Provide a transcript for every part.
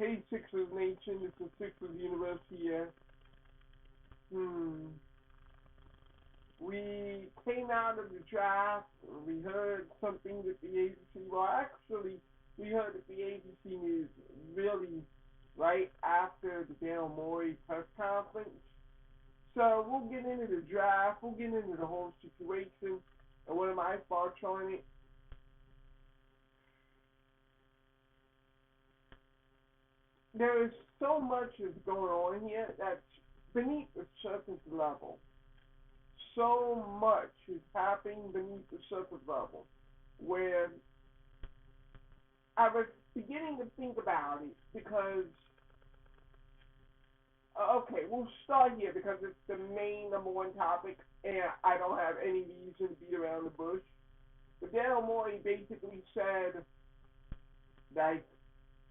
Hey Sixers Nation, this is Sixers Universe here. We came out of the draft. We heard something that the agency, well, actually, we heard that the agency is really right after the Daryl Morey press conference. So we'll get into the draft. We'll get into the whole situation and what are my thoughts on it. There is so much that's going on here that's beneath the surface level. So much is happening beneath the surface level where I was beginning to think about it because, okay, we'll start here because it's the main number one topic and I don't have any reason to beat around the bush. But Daryl Morey basically said that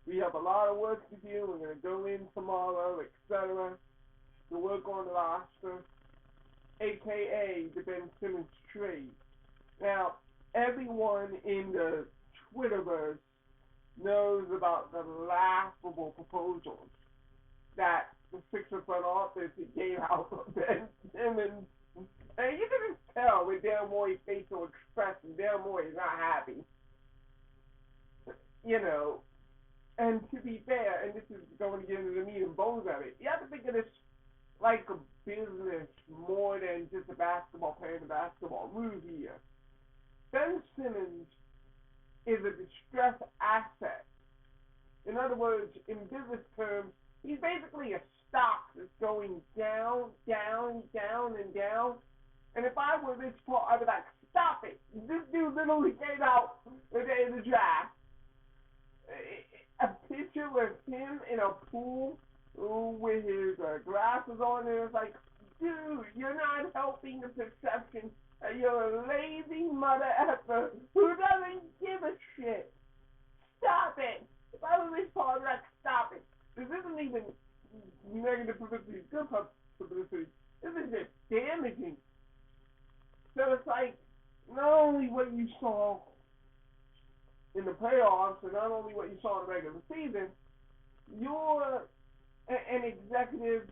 we have a lot of work to do. We're going to go in tomorrow, etc., to work on the roster, a.k.a. the Ben Simmons trade. Now, everyone in the Twitterverse knows about the laughable proposals that the Sixers front office gave out for Ben Simmons. And you can just tell with Daryl Morey's facial expression, Daryl Morey is not happy. You know, and to be fair, and this is going to get into the meat and bones of it, you have to think of this like a business more than just a basketball player in a basketball move here. Ben Simmons is a distressed asset. In other words, in business terms, he's basically a stock that's going down, down, down, and down. And if I were this part, I'd be like, stop it. This dude literally came out the day of the draft. A picture with him in a pool with his glasses on, and it's like, dude, you're not helping the perception that you're a lazy mother effer who doesn't give a shit. Stop it. If I was this part, I'd be like, stop it. This isn't even negative publicity, good publicity. This is just damaging. So it's like, not only what you saw in the playoffs, and not only what you saw in the regular season, you're an executive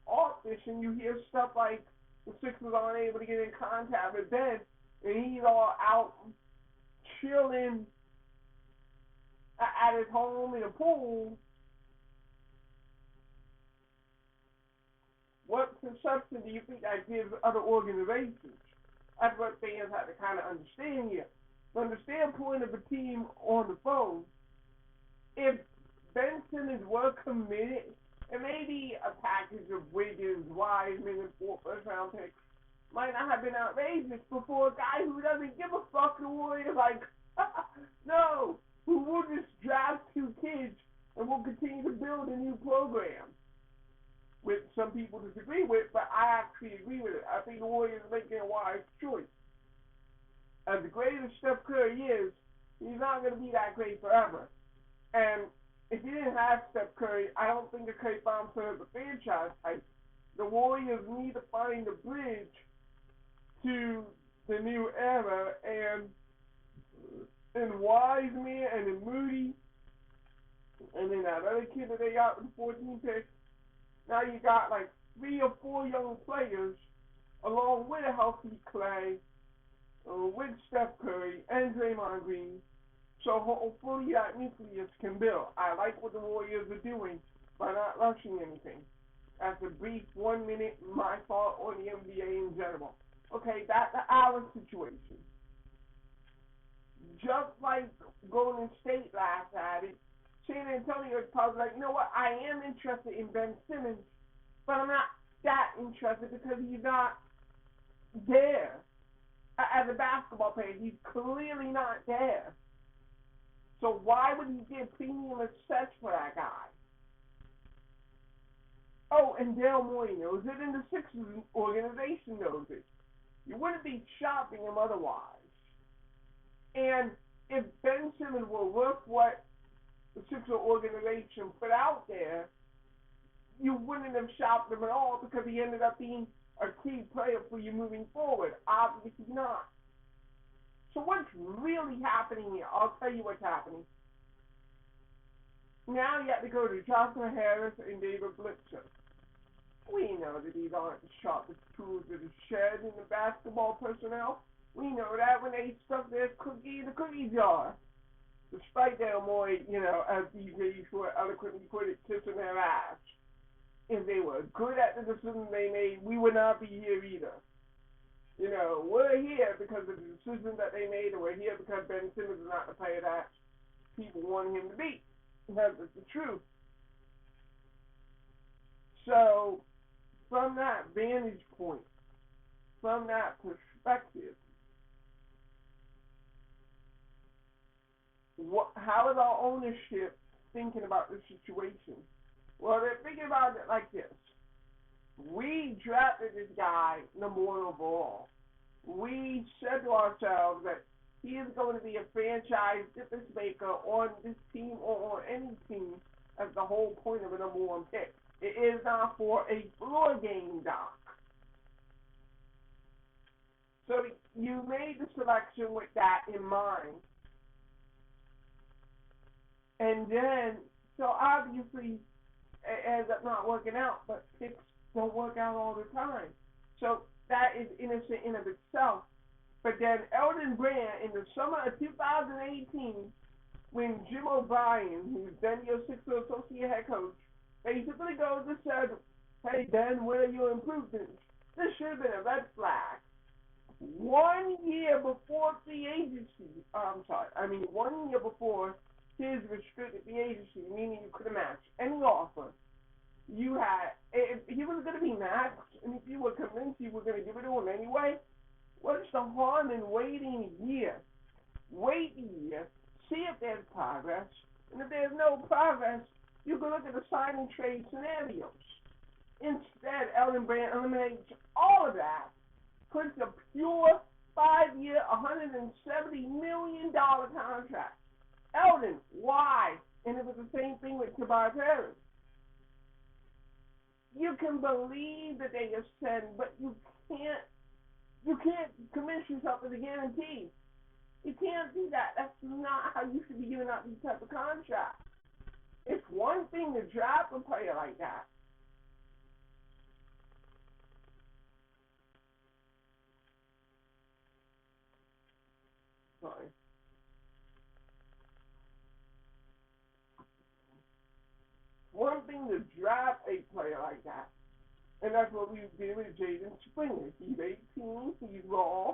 office, and you hear stuff like the Sixers aren't able to get in contact with Ben, and he's all out chilling at his home in a pool. What perception do you think that gives other organizations? That's what fans have to kind of understand here. From the standpoint of a team on the phone, if Ben Simmons were committed, and maybe a package of Wiggins, Wiseman, and 4 first-round picks might not have been outrageous, but for a guy who doesn't give a fuck, the Warriors like, no, who will just draft 2 kids and will continue to build a new program. Which some people disagree with, but I actually agree with it. I think the Warriors are making a wise choice. As great as Steph Curry is, he's not going to be that great forever. And if you didn't have Steph Curry, I don't think the Curry Thompson is a franchise type. The Warriors need to find a bridge to the new era, and in Wiseman and in Moody, and then that other kid that they got with the 14 pick, now you got like 3 or 4 young players, along with a healthy Clay, with Steph Curry and Draymond Green. So hopefully that nucleus can build. I like what the Warriors are doing by not rushing anything. That's a brief 1 minute my thought on the NBA in general. Okay, that's the Allen situation. Just like Golden State last had it, San Antonio is probably like, you know what, I am interested in Ben Simmons, but I'm not that interested because he's not there. As a basketball player, he's clearly not there. So why would he give premium access for that guy? Oh, and Daryl Morey knows it, and the Sixers organization knows it. You wouldn't be shopping him otherwise. And if Ben Simmons were worth what the Sixer organization put out there, you wouldn't have shopped him at all because he ended up being a key player for you moving forward. Obviously not. So what's really happening here? I'll tell you what's happening. Now you have to go to Joshua Harris and David Blitzer. We know that these aren't the sharpest tools of the shed in the basketball personnel. We know that when they stuff their cookie in the cookie jar. Despite their more, as these days were eloquently put it, kissing their ass. If they were good at the decisions they made, we would not be here either. We're here because of the decisions that they made, and we're here because Ben Simmons is not the player that people want him to be. That's the truth. So, from that vantage point, from that perspective, how is our ownership thinking about this situation? Well, they're thinking about it like this. We drafted this guy number 1 overall. We said to ourselves that he is going to be a franchise difference maker on this team or on any team as the whole point of a number 1 pick. It is not for a floor game, Doc. So you made the selection with that in mind. And then, so obviously, it ends up not working out, but picks don't work out all the time. So that is innocent in of itself. But then Eldon Brand, in the summer of 2018, when Jim O'Brien, who's then your Sixers associate head coach, basically goes and said, hey, Ben, where are your improvements? This should have been a red flag. 1 year before free agency, 1 year before his restricted free agency, meaning you couldn't match any offer. You had, if he was going to be matched, and if you were convinced you were going to give it to him anyway, what's the harm in waiting a year? Wait a year, see if there's progress, and if there's no progress, you can look at the sign and trade scenarios. Instead, Eldon Brand eliminates all of that, puts a pure 5-year, $170 million contract. Eldon, why? And it was the same thing with Tyrese Maxey. You can believe that they ascend, but you can't convince yourself of the guarantee. You can't do that. That's not how you should be giving out these type of contracts. It's one thing to draft a player like that. Sorry. One thing to draft a player like that. And that's what we did with Jaden Springer. He's 18, he's raw,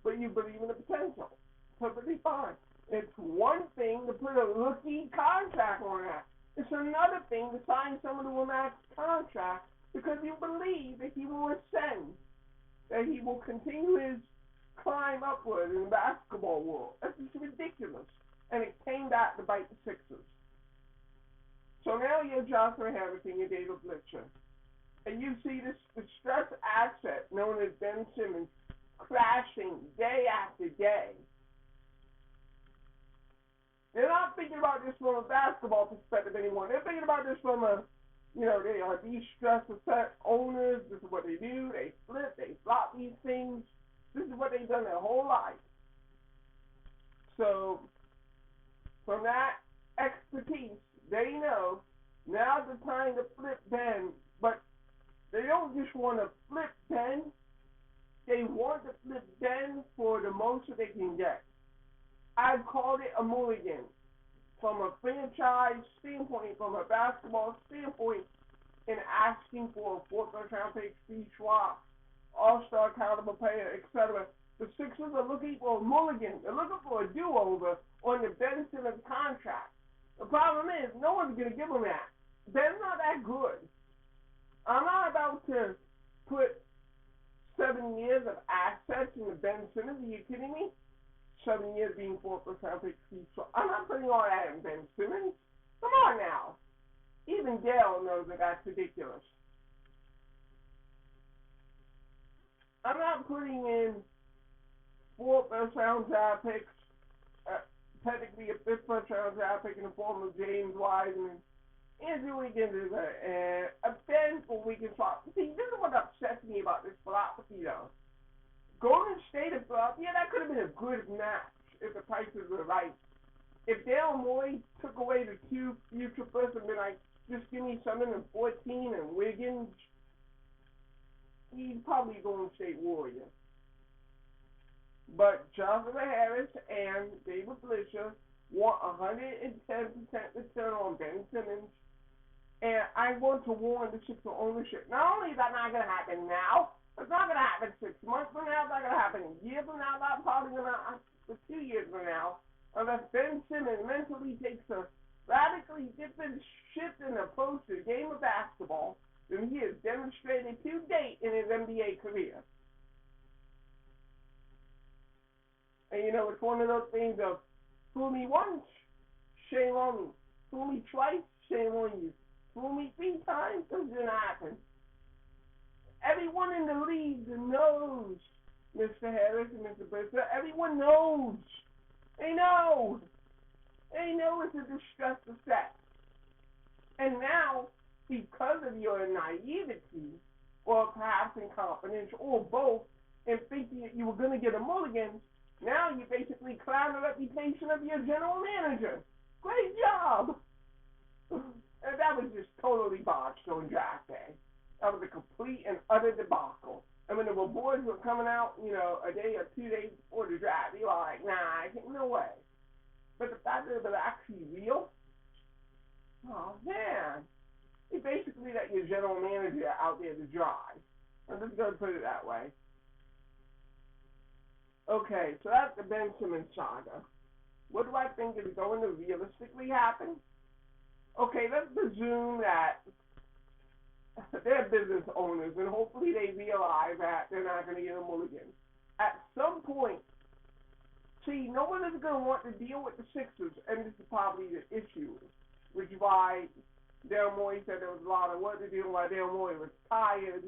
but you believe in the potential. Perfectly fine. It's one thing to put a rookie contract on that. It's another thing to sign someone to a max contract because you believe that he will ascend, that he will continue his climb upward in the basketball world. That's just ridiculous. And it came back to bite the Sixers. So now you're Joshua Harris and you're David Blitzer. And you see this distressed asset known as Ben Simmons crashing day after day. They're not thinking about this from a basketball perspective anymore. They're thinking about this from a, they are these stressed owners. This is what they do. They flip, they flop these things. This is what they've done their whole life. So, from that expertise, they know now's the time to flip Ben, but they don't just want to flip Ben. They want to flip Ben for the most that they can get. I've called it a mulligan from a franchise standpoint, from a basketball standpoint, in asking for a 4th round pick, Steve Schwab, all-star caliber player, etc. The Sixers are looking for a mulligan. They're looking for a do-over on the Ben Simmons contract. The problem is, no one's going to give him that. Ben's not that good. I'm not about to put 7 years of assets into Ben Simmons. Are you kidding me? 7 years being 4th round pick. I'm not putting all that in Ben Simmons. Come on now. Even Dale knows that that's ridiculous. I'm not putting in 4th round draft picks, technically a 5th round draft pick in the form of James Wiseman, Andrew Wiggins is a Ben for Wiggins. See, this is what upsets me about this philosophy, though. Golden State and Philadelphia, that could have been a good match if the prices were right. if Daryl Morey took away the two future firsts and been like, just give me something in 14 and Wiggins, he's probably Golden State Warrior. But Jonathan Harris and David Blisher want 110% return on Ben Simmons. And I want to warn the Sixer ownership. Not only is that not going to happen now, it's not going to happen 6 months from now, it's not going to happen a year from now, not probably going to happen for 2 years from now, unless Ben Simmons mentally takes a radically different shift in approach to the game of basketball than he has demonstrated to date in his NBA career. And you know, it's one of those things of, fool me once, shame on me. Fool me twice, shame on you. Fool me 3 times, it didn't happen. Everyone in the league knows Mr. Harris and Mr. Briscoe. Everyone knows. They know. They know it's a distressed effect. And now, because of your naivety, or perhaps incompetence, or both, and thinking that you were going to get a mulligan, now you basically clown the reputation of your general manager. Great job! And that was just totally botched on draft day. That was a complete and utter debacle. And when the rewards were coming out, you know, a day or 2 days before the draft, you were like, nah, no way. But the fact that it was actually real, oh man. It's basically that your general manager out there to dry. I'm just going to put it that way. Okay, so that's the Ben Simmons saga. What do I think is going to realistically happen? Okay, let's presume that they're business owners, and hopefully they realize that they're not going to get a mulligan. At some point, see, no one is going to want to deal with the Sixers, and this is probably the issue, which is why Daryl Morey said there was a lot of work to do, why Daryl Morey was tired.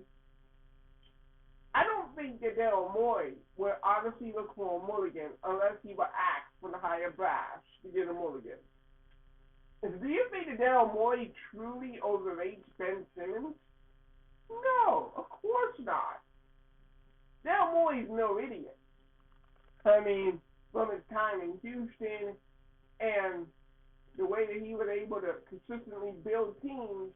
I don't think that Daryl Morey would honestly look for a mulligan unless he were asked for the higher brass to get a mulligan. Do you think that Daryl Morey truly overrates Ben Simmons? No, of course not. Daryl Morey's no idiot. I mean, from his time in Houston and the way that he was able to consistently build teams,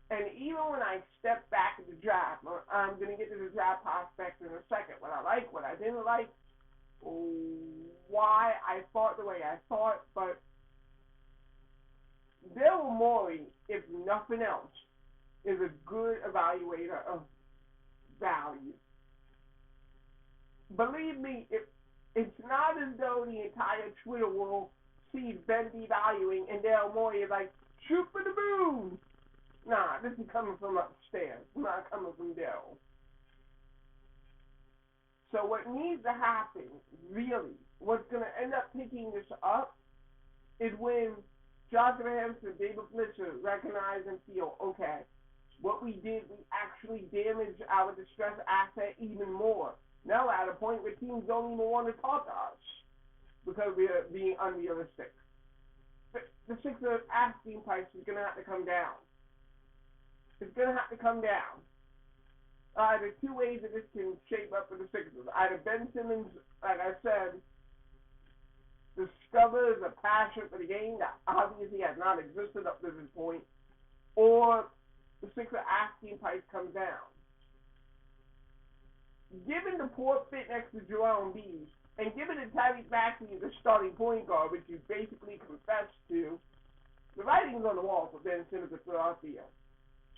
and even when I step back at the draft, I'm going to get to the draft prospects in a second, what I like, what I didn't like, why I thought the way I thought, but Daryl Morey, if nothing else, is a good evaluator of value. Believe me, it's not as though the entire Twitter world sees Ben devaluing and Daryl Morey is like, shoot for the moon. Nah, this is coming from upstairs, not coming from Daryl. So what needs to happen, really, what's going to end up picking this up, is when Jonathan Harris and David Blisher recognize and feel, okay, what we did, we actually damaged our distressed asset even more. Now we're at a point where teams don't even want to talk to us because we are being unrealistic. The Sixers asking price is going to have to come down. It's going to have to come down. There's 2 ways that this can shape up for the Sixers. Either Ben Simmons, like I said, discovers a passion for the game that obviously has not existed up to this point, or the Sixers asking price comes down. Given the poor fit next to Joel Embiid, and given that Tyrese Maxey is a starting point guard, which you basically confessed to, the writing's on the wall for Ben Simmons of Philadelphia.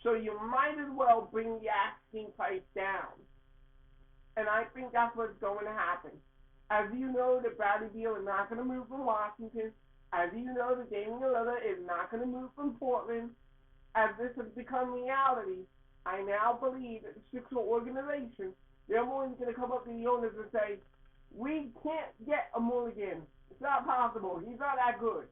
So you might as well bring the asking price down. And I think that's what's going to happen. As you know, that Bradley Beal is not going to move from Washington. As you know, that Damian Lillard is not going to move from Portland. As this has become reality, I now believe that the Sixers organization, they're more going to come up to the owners and say, we can't get a mulligan. It's not possible. He's not that good.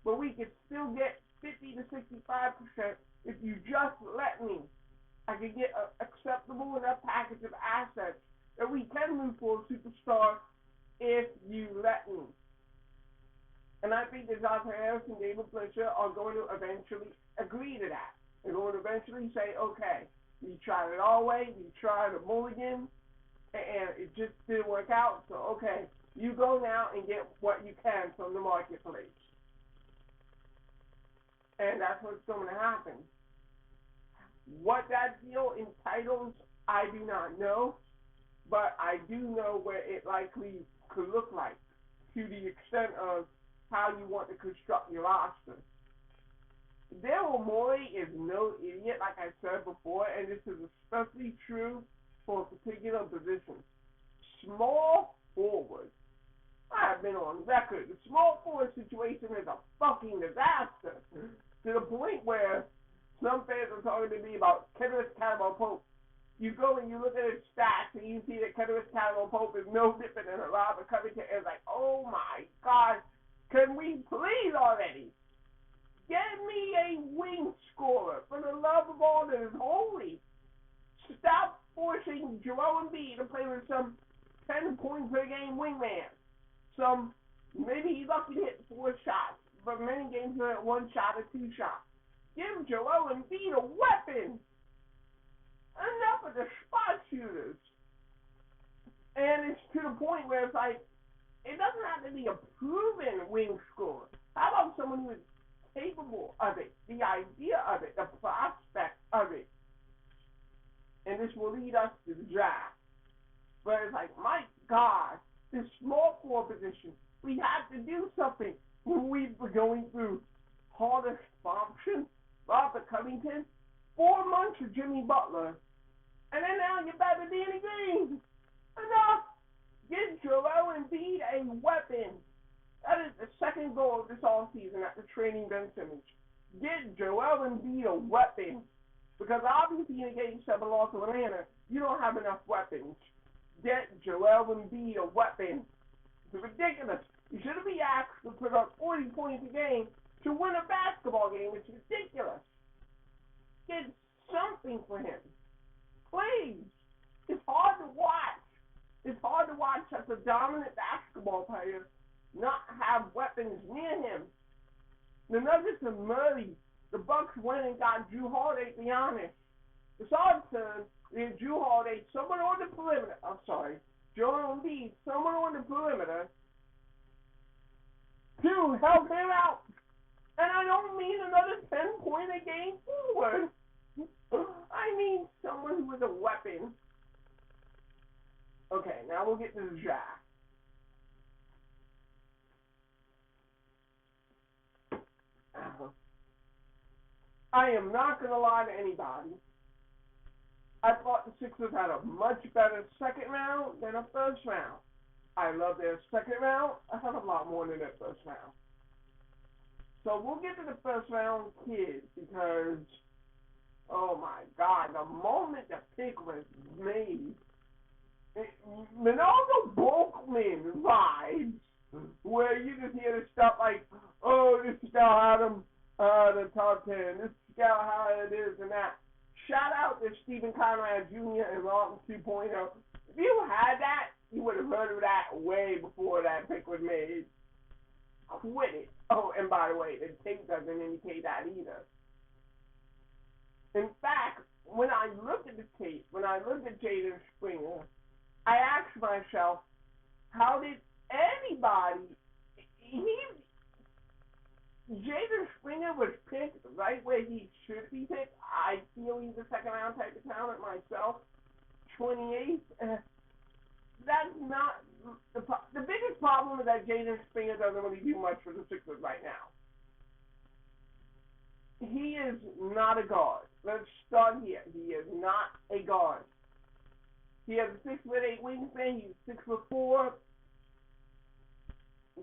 But we can still get 50 to 65% if you just let me. I can get an acceptable enough package of assets that we can move for a superstar if you let me. And I think that Jonathan Harris and David Blisher are going to eventually agree to that. They're going to eventually say, okay, we tried it our way, we tried a mulligan, and it just didn't work out. So, okay, You go now and get what you can from the marketplace. And that's what's going to happen. What that deal entitles, I do not know, but I do know where it likely could look like, to the extent of how you want to construct your roster. Daryl Morey is no idiot, like I said before, and this is especially true for a particular position. Small forward. I have been on record. The small forward situation is a fucking disaster. To the point where some fans are talking to me about Tyrese Maxey. You go and you look at his stats and you see that Tyrese Maxey is no different than a Robert Covington. It's like, oh my God, can we please already? Get me a wing scorer for the love of all that is holy. Stop forcing Joel Embiid to play with some 10 point per game wingman. Maybe he's lucky to hit 4 shots, but many games he'll hit 1 shot or 2 shots. Give Joel Embiid a weapon. Enough of the spot shooters. And it's to the point where it's like, it doesn't have to be a proven wing scorer. How about someone who is capable of it, the idea of it, the prospect of it? And this will lead us to the draft. But it's like, my God, this small forward position, we have to do something. We've been going through Hardest Thompson, Robert Covington, 4 months of Jimmy Butler, and then now you're back to Danny Green. Enough. Get Joel Embiid a weapon. That is the second goal of this offseason after trading Ben Simmons. Get Joel Embiid a weapon. Because obviously in a game 7 loss to Atlanta, you don't have enough weapons. Get Joel Embiid a weapon. It's ridiculous. You shouldn't be asked to put up 40 points a game to win a basketball game. It's ridiculous. Get something for him. Please. It's hard to watch. It's hard to watch such a dominant basketball player not have weapons near him. The Nuggets are muddy. The Bucks went and got Drew Holiday, to be honest. It's our turn. We had Drew Holiday, someone on the perimeter. I'm sorry. Joel Embiid, someone on the perimeter to help him out. And I don't mean another 10-point a game forward. I mean someone who is a weapon. Okay, now we'll get to the draft. I am not going to lie to anybody. I thought the Sixers had a much better second round than a first round. I love their second round. I have a lot more than their first round. So we'll get to the first round kids because, oh my God, the moment the pick was made, Ronaldo Bulkman vibes, where you just hear the stuff like, oh, this scout had him the top 10, this scout had this and that. Shout out to Stephen Conrad Jr. and Lawton 2.0. If you had that, you would have heard of that way before that pick was made. Quit it. Oh, and by the way, the tape doesn't indicate that either. In fact, when I looked at the tape, when I looked at Jaden Springer, I asked myself, how did anybody, Jaden Springer was picked right where he should be picked. I feel he's a second round type of talent myself. 28th. That's not the biggest problem is that Jaden Springer doesn't really do much for the Sixers right now. He is not a guard. Let's start here. He is not a guard. He has a 6'8" wingspan. He's 6'4".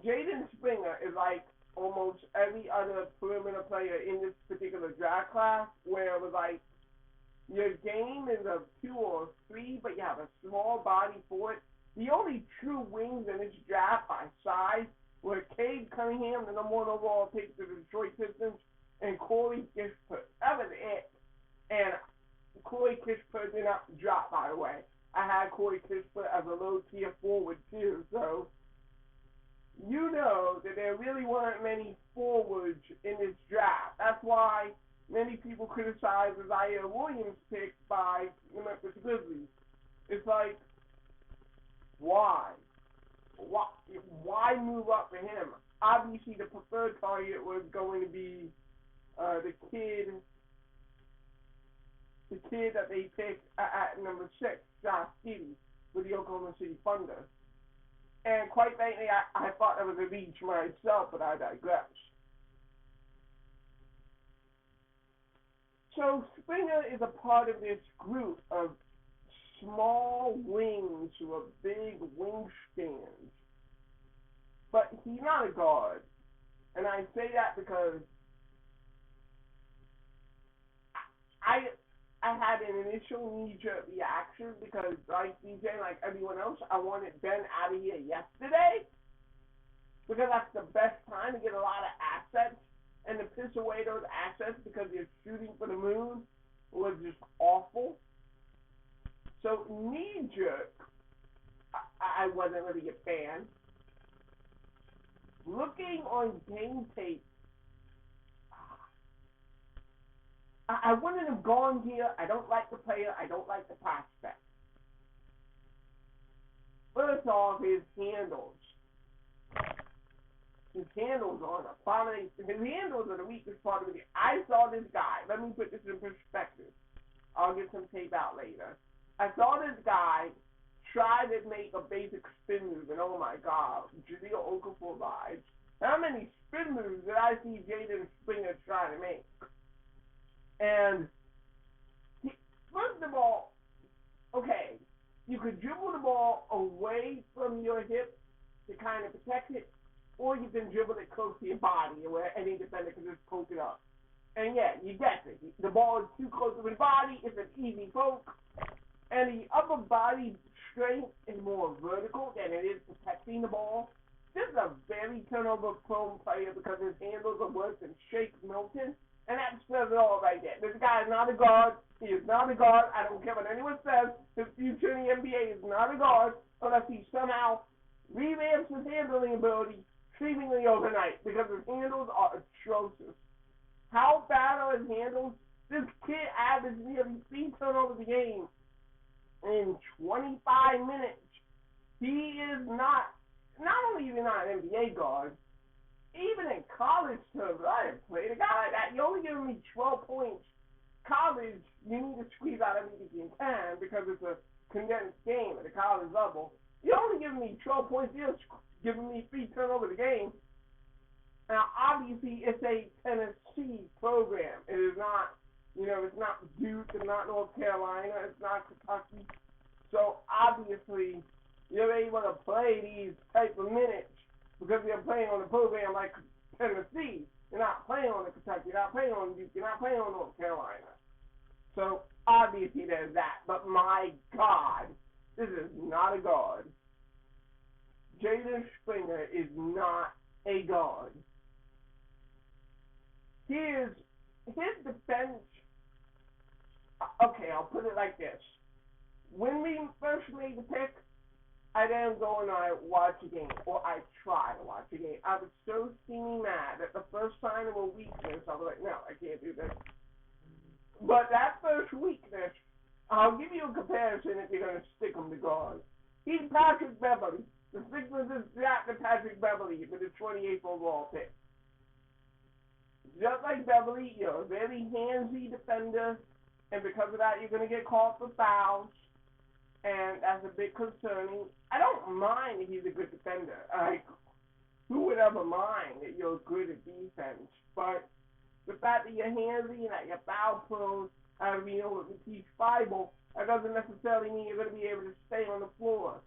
Jaden Springer is like almost every other perimeter player in this particular draft class, where it was like your game is a 2 or 3, but you have a small body for it. The only true wings in this draft by size were Cade Cunningham, the number 1 overall pick to the Detroit Pistons, and Corey Kispert. That was it. And Corey Kispert did not drop, by the way. I had Corey Kispert as a low-tier forward, too. So, you know that there really weren't many forwards in this draft. That's why many people criticize Isaiah Williams' pick by the Memphis Grizzlies. It's like, why? why move up for him? Obviously, the preferred target was going to be the kid that they picked at number 6, Josh Giddey, with the Oklahoma City Thunder. And quite frankly, I thought that was a reach myself, but I digress. So Springer is a part of this group of small wings who are big wingspans. But he's not a guard. And I say that because I had an initial knee-jerk reaction because, like DJ, like everyone else, I wanted Ben out of here yesterday because that's the best time to get a lot of assets, and to piss away those assets because you're shooting for the moon was just awful. So knee-jerk, I wasn't really a fan. Looking on game tape, I wouldn't have gone here. I don't like the player. I don't like the prospect. First off, his handles. His handles are an abomination. His handles are the weakest part of the game. I saw this guy. Let me put this in perspective. I'll get some tape out later. I saw this guy try to make a basic spin move, and oh my God, Jaleel Okafor vibes. How many spin moves did I see Jaden Springer try to make? And first of all, okay, you could dribble the ball away from your hip to kind of protect it, or you can dribble it close to your body where any defender can just poke it up. And yeah, you get it. The ball is too close to his body, it's an easy poke. And the upper body strength is more vertical than it is protecting the ball. This is a very turnover-prone player because his handles are worse than Shake Milton. And that says it all right there. This guy is not a guard. He is not a guard. I don't care what anyone says. His future in the NBA is not a guard unless he somehow revamps his handling ability seemingly overnight because his handles are atrocious. How bad are his handles? This kid averaged nearly 3 turnovers a game in 25 minutes. He is not only is he not an NBA guard, even in college terms, I haven't played a guy like that. You're only giving me 12 points. College, you need to squeeze out everything you can because it's a condensed game at the college level. You're only giving me 12 points. You're giving me 3 turnovers a game. Now, obviously, it's a Tennessee program. It is not, it's not Duke, it's not North Carolina, it's not Kentucky. So, obviously, you're able to play these type of minutes because you're playing on a program like Tennessee. You're not playing on the Kentucky. You're not playing on Duke. You're not playing on North Carolina. So, obviously, there's that. But, my God, this is not a guard. Jaden Springer is not a guard. His defense, okay, I'll put it like this. When we first made the pick, I didn't go and I watch a game, or I try to watch a game. I was so steamy mad at the first sign of a weakness. I was like, no, I can't do this. But that first weakness, I'll give you a comparison if you're going to stick him to guard. He's Patrick Beverly. The Sixers is drafted Patrick Beverly with the 28th overall pick. Just like Beverly, you're a very handsy defender, and because of that, you're going to get called for fouls. And that's a bit concerning. I don't mind that he's a good defender. Who would ever mind that you're good at defense? But the fact that you're handsy and that you're foul prone, as we know what we teach Bible, that doesn't necessarily mean you're going to be able to stay on the floor.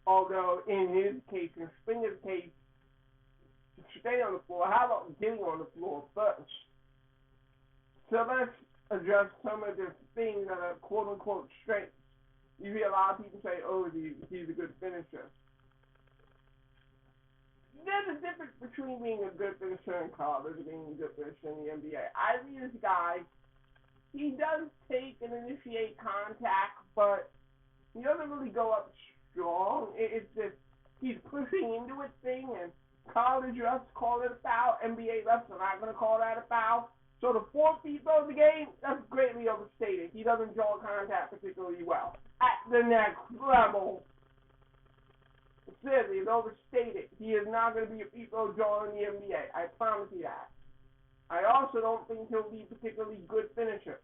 Although in his case, in Springer's case, to stay on the floor, how about getting on the floor first? So let's address some of the things that are quote-unquote strengths. You hear a lot of people say, oh, he's a good finisher. There's a difference between being a good finisher in college and being a good finisher in the NBA. I see this guy, he does take and initiate contact, but he doesn't really go up strong. It's just, he's pushing into a thing, and college refs call it a foul. NBA refs are not going to call that a foul. So the 4 feet throws the game, that's greatly overstated. He doesn't draw contact particularly well at the next level. silly, it's overstated. He is not going to be a free throw drawer in the NBA. I promise you that. I also don't think he'll be a particularly good finisher.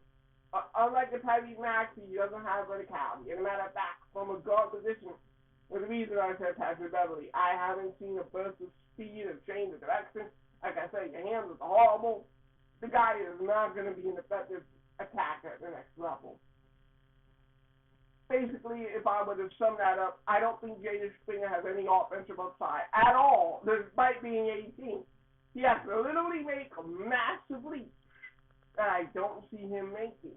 Unlike the Tyrese Maxey, he doesn't have verticality. And a matter of fact, from a guard position, there's the reason I said Patrick Beverly. I haven't seen a burst of speed or change of direction. Like I said, your hands are horrible. The guy is not going to be an effective attacker at the next level. Basically, if I were to sum that up, I don't think Jaden Springer has any offensive upside at all, despite being 18. He has to literally make a massive leap that I don't see him making.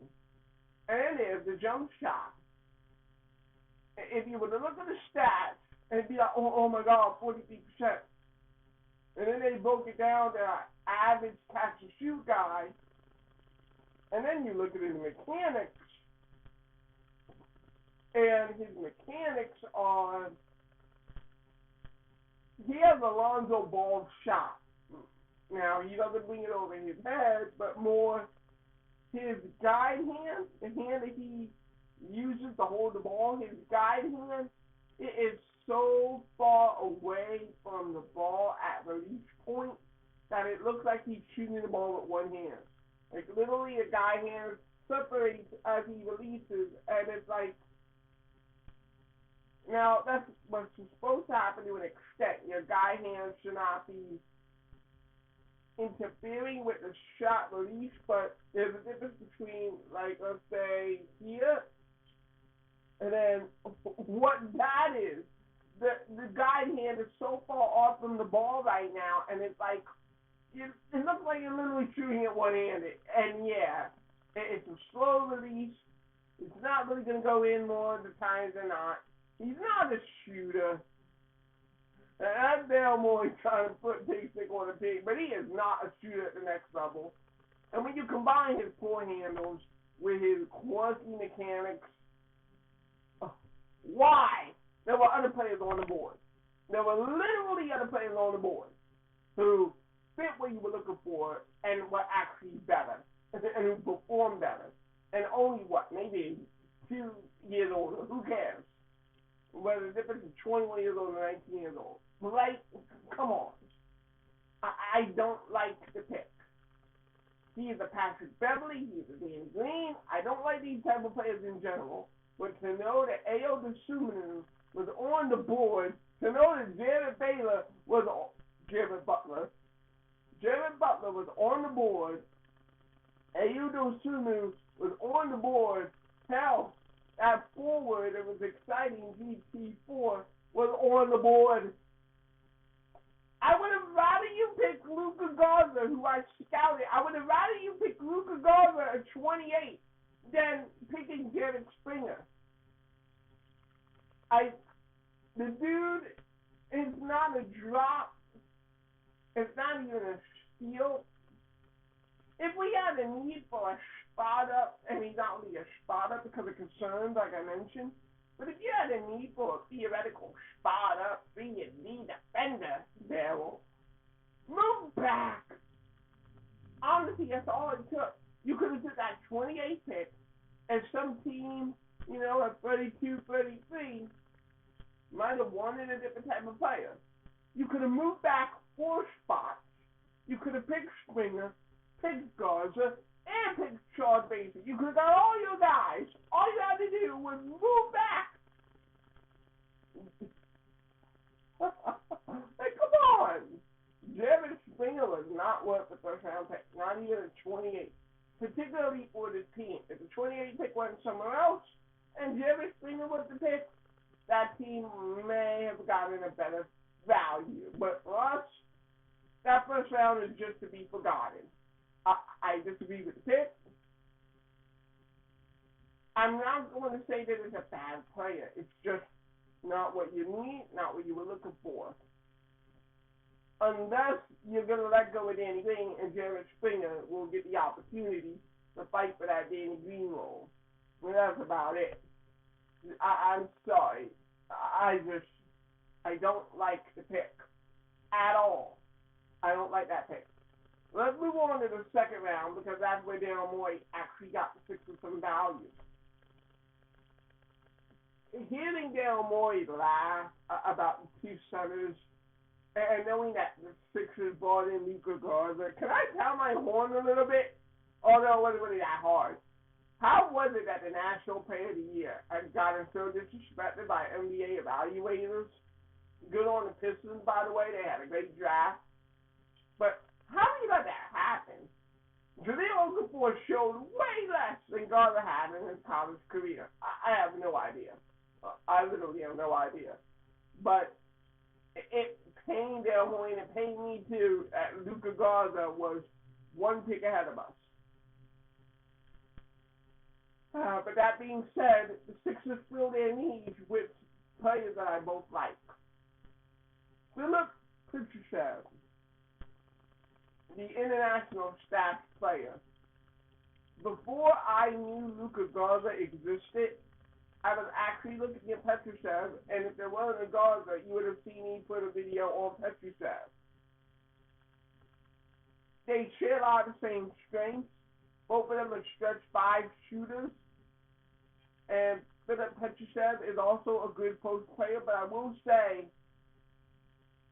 And then there's the jump shot. If you were to look at the stats, and it'd be like, oh my God, 43%. And then they broke it down to an average catch-and-shoot guy. And then you look at his mechanics. And his mechanics are, he has Alonzo Ball's shot. Now, he doesn't bring it over his head, but more his guide hand, the hand that he uses to hold the ball, his guide hand, it is so far away from the ball at release point that it looks like he's shooting the ball with one hand. Like, literally, a guide hand separates as he releases, and it's like, now, that's what's supposed to happen to an extent. Your guide hand should not be interfering with the shot release, but there's a difference between, like, let's say here, and then what that is. The guide hand is so far off from the ball right now, and it's like, it looks like you're literally shooting it one-handed. And yeah, it's a slow release. It's not really going to go in more of the times than not. He's not a shooter. That's Dale Moore trying to put big stick on a pig, but he is not a shooter at the next level. And when you combine his poor handles with his quirky mechanics, why? There were other players on the board. There were literally other players on the board who fit what you were looking for and were actually better and who performed better. And only maybe 2 years older. Who cares? Whether the difference is 21 years old or 19 years old. Like, come on. I don't like the pick. He is a Patrick Beverly. He is a Danny Green. I don't like these type of players in general. But to know that Ayo Dosunmu was on the board, to know that Jared Butler was on the board, Ayo Dosunmu was on the board, hell, that forward, it was exciting, GT4, was on the board. I would have rather you pick Luka Garza, who I scouted. I would have rather you pick Luka Garza at 28 than picking Jared Springer. The dude is not a drop. It's not even a steal. If we had a need for a spot up, and he's not really a spot up because of concerns, like I mentioned, but if you had a need for a theoretical spot up 3-and-D defender, Daryl, move back. Honestly, that's all it took. You could have took that 28 pick, and some team, at 32, 33, might have wanted a different type of player. You could have moved back 4 spots. You could have picked Springer, picked Garza, and picked Sean Basie. You could have got all your guys. All you had to do was move back. Hey, come on. Jared Springer was not worth the first round pick, not even a 28, particularly for the team. If the 28 pick went somewhere else and Jared Springer was the pick, that team may have gotten a better value. But for us, that first round is just to be forgotten. I disagree with the pick. I'm not going to say that it's a bad player. It's just not what you need, not what you were looking for. Unless you're going to let go of Danny Green and Jared Springer will get the opportunity to fight for that Danny Green role. And that's about it. I'm sorry. I don't like the pick at all. I don't like that pick. Let's move on to the second round because that's where Daryl Morey actually got the Sixers some value. hearing Daryl Morey laugh about the two centers and knowing that the Sixers brought in Luka Garza, can I pound my horn a little bit? Although it wasn't really that hard. How was it that the National Player of the Year had gotten so disrespected by NBA evaluators? Good on the Pistons, by the way. They had a great draft. But how do you let that happen? Jahlil Okafor showed way less than Garza had in his college career. I have no idea. I literally have no idea. But it pained Del Hoyne and pained me too that Luka Garza was one pick ahead of us. But that being said, the Sixers fill their needs with players that I both like. Philip Petrusev, the international staff player. Before I knew Luka Garza existed, I was actually looking at Petrusev, and if there wasn't a Garza, you would have seen me put a video on Petrusev. They share a lot of the same strengths. Both of them are stretch five shooters. And Philip Petrusev is also a good post player, but I will say,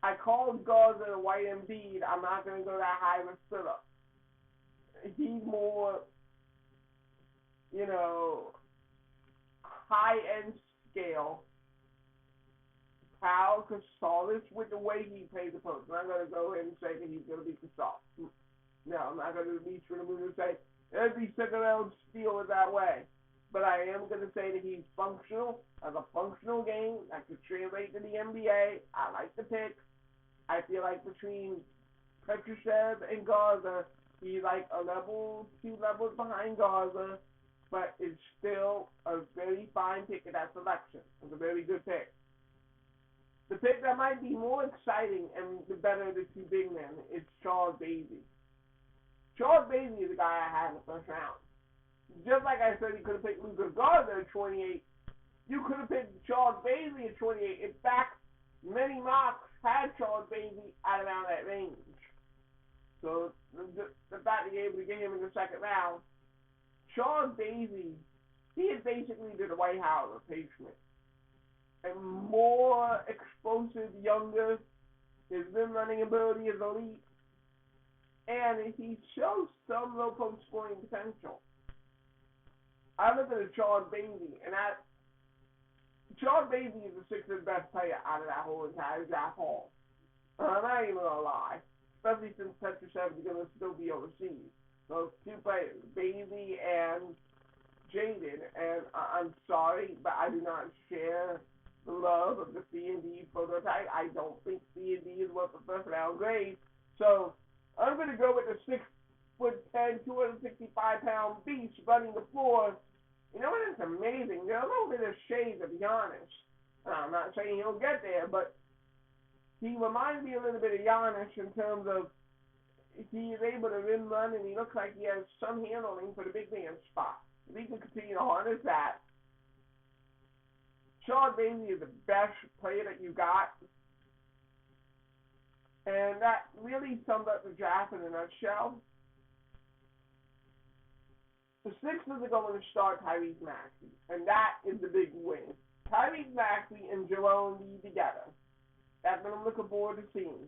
I called Garza a white Embiid. I'm not going to go that high with Philip. He's more, high-end scale. Pal Casalis with the way he plays the post. I'm not going to go ahead and say that he's going to be Casalis. No, I'm not going to reach for the moon and say every second-round steal is that way. But I am going to say that he's functional, has a functional game that could translate to the NBA. I like the pick. I feel like between Petrusev and Garza, he's like a level, 2 levels behind Garza, but it's still a very fine pick in that selection. It's a very good pick. The pick that might be more exciting and the better of the two big men is Charles Bassey. Charles Bassey is the guy I had in the first round. Just like I said, you could have picked Luka Garza at 28. You could have picked Charles Bassey at 28. In fact, many mocks had Charles Bassey at around that range. So the fact that you're able to get him in the second round, Charles Bassey, he is basically the Dwight Howard replacement. And more explosive, younger. His rim running ability is elite. And he shows some low post scoring potential. I look at Charles Bassey, and Charles Bassey is the Sixers' best player out of that whole entire draft haul. I'm not even going to lie, especially since Petrusev is going to still be overseas. Those two players, Bassey and Jaden, and I'm sorry, but I do not share the love of the C&D prototype. I don't think C&D is worth the first round grade. So I'm going to go with the 6'10", 265-pound beast running the floor. You know what? It's amazing. There are a little bit of shades of Giannis. I'm not saying he'll get there, but he reminds me a little bit of Giannis in terms of he is able to rim run, and he looks like he has some handling for the big man spot. If he can continue to harness that, Charles Bassey is the best player that you got. And that really sums up the draft in a nutshell. The Sixers are going to start Tyrese Maxey, and that is the big win. Tyrese Maxey and Jerome Lee together. That's what I'm looking forward to seeing.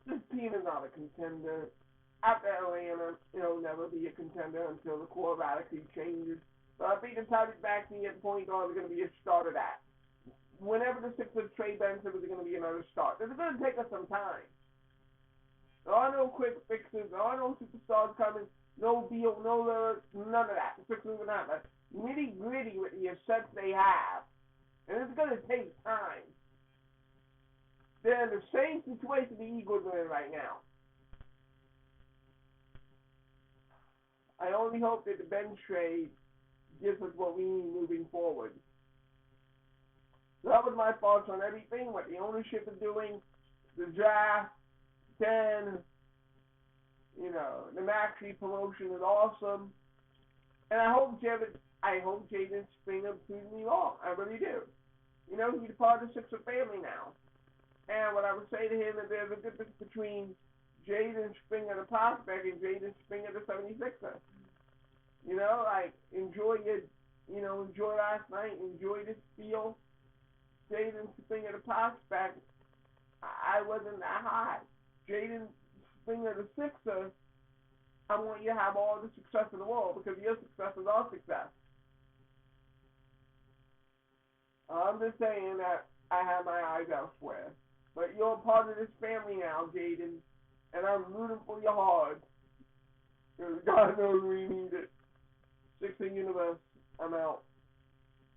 This team is not a contender. After Atlanta, it'll never be a contender until the core radically changes. But I think the Tyrese Maxey at point guard is going to be a start of that. Whenever the Sixers trade Ben Saga, is going to be another start. This is going to take us some time. There are no quick fixes. There are no superstars coming. No deal, no love, none of that. The Sixers are not like nitty gritty with the assets they have. And it's going to take time. They're in the same situation the Eagles are in right now. I only hope that the Ben trade gives us what we need moving forward. That was my thoughts on everything, what the ownership is doing, the draft, 10, the Maxey promotion is awesome. And I hope Jaden Springer proves me wrong. I really do. He's a part of the Sixer family now. And what I would say to him is there's a difference between Jaden Springer, the prospect, and Jaden Springer, the 76er. Enjoy your enjoy last night, enjoy this field. Jaden's thing of the prospect, I wasn't that high. Jaden's thing of the Sixer, I want you to have all the success in the world because your success is our success. I'm just saying that I have my eyes elsewhere. But you're a part of this family now, Jaden, and I'm rooting for you hard. Because God knows we need it. Six in universe. I'm out.